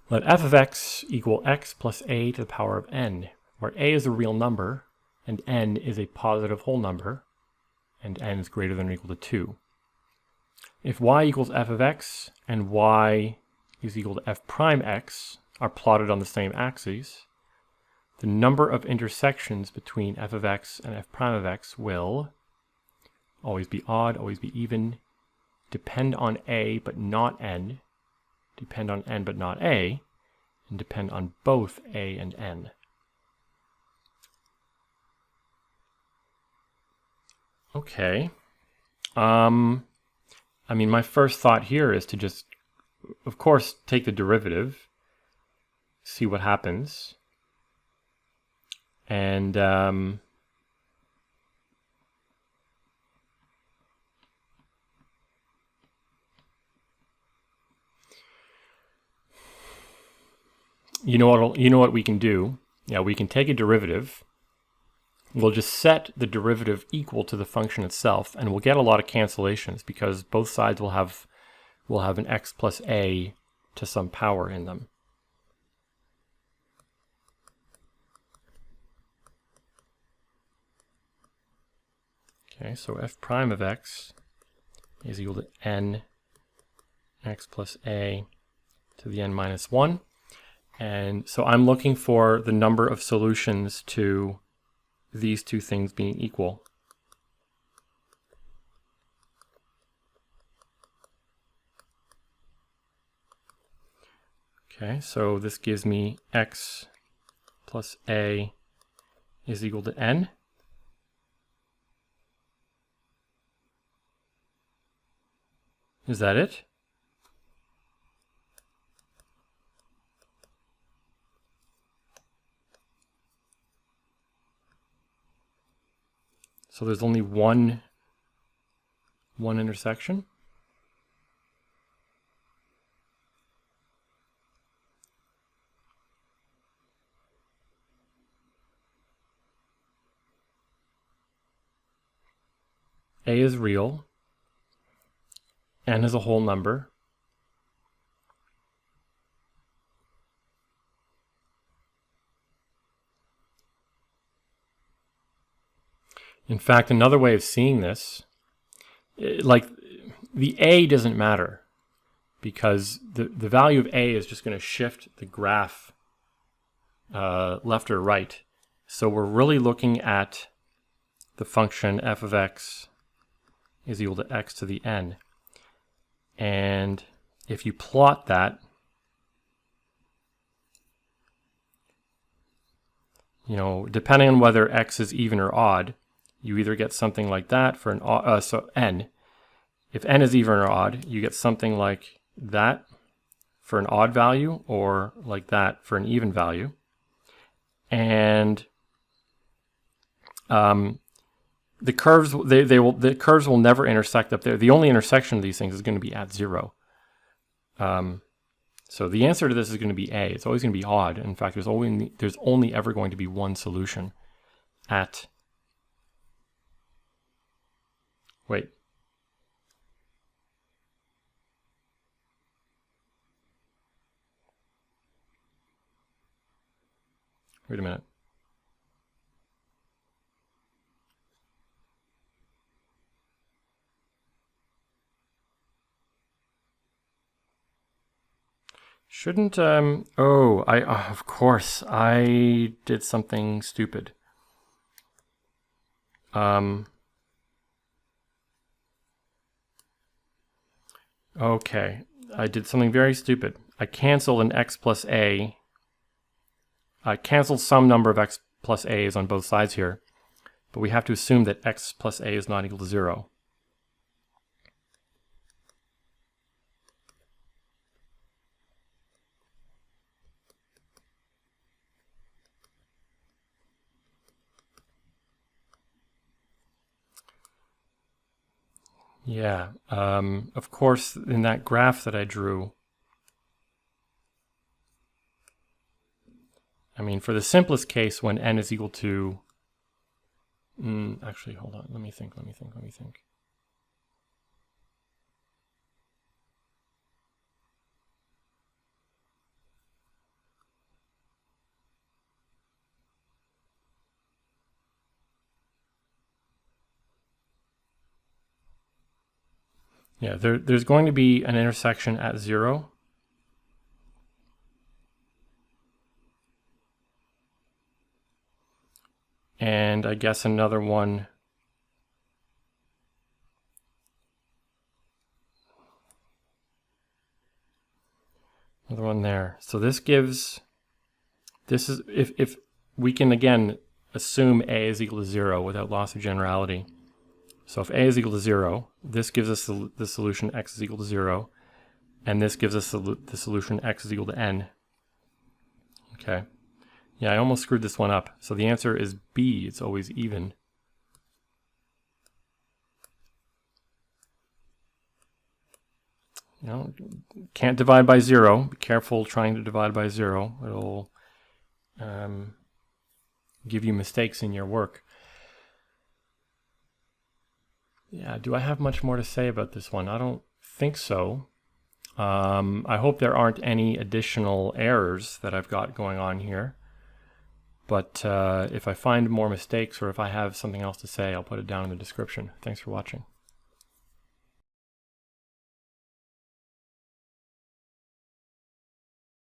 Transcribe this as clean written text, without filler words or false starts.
Let f of x equal x plus a to the power of n, where a is a real number and n is a positive whole number, and n is greater than or equal to 2. If y equals f of x and y is equal to f prime x are plotted on the same axes, the number of intersections between f of x and f prime of x will always be odd, always be even, depend on a but not n, depend on n but not a, and depend on both a and n. Okay. I mean, my first thought here is to just, of course, take the derivative, see what happens, and you know what we can do? Yeah, we can take a derivative. We'll just set the derivative equal to the function itself, and we'll get a lot of cancellations because both sides will have an x plus a to some power in them. Okay, so f prime of x is equal to n x plus a to the n minus 1. And so I'm looking for the number of solutions to these two things being equal. Okay, so this gives me x plus a is equal to n. Is that it? So there's only one intersection. A is real. N is a whole number. In fact, another way of seeing this, like the a doesn't matter because the value of a is just going to shift the graph left or right. So we're really looking at the function f of x is equal to x to the n. And if you plot that, you know, depending on whether x is even or odd, you either get something like that for an so n. If n is even or odd, you get something like that for an odd value, or like that for an even value. And the curves the curves will never intersect up there. The only intersection of these things is going to be at 0. So the answer to this is going to be A. It's always going to be odd. In fact, there's only ever going to be one solution at. Wait. Wait a minute. Shouldn't, oh, of course, I did something stupid. Okay, I did something very stupid. I canceled an x plus a. I canceled some number of x plus a's on both sides here, but we have to assume that x plus a is not equal to 0. Yeah, of course, in that graph that I drew, I mean, for the simplest case, when n is equal to, actually, hold on, let me think. Yeah, there's going to be an intersection at 0. And I guess another one there. So this gives, this is, if we can again assume A is equal to 0 without loss of generality. So if A is equal to 0, this gives us the solution x is equal to 0, and this gives us the solution x is equal to n. Okay. Yeah, I almost screwed this one up. So the answer is B, it's always even. You know, can't divide by 0. Be careful trying to divide by 0. It'll give you mistakes in your work. Yeah, do I have much more to say about this one? I don't think so. I hope there aren't any additional errors that I've got going on here. But if I find more mistakes or if I have something else to say, I'll put it down in the description. Thanks for watching.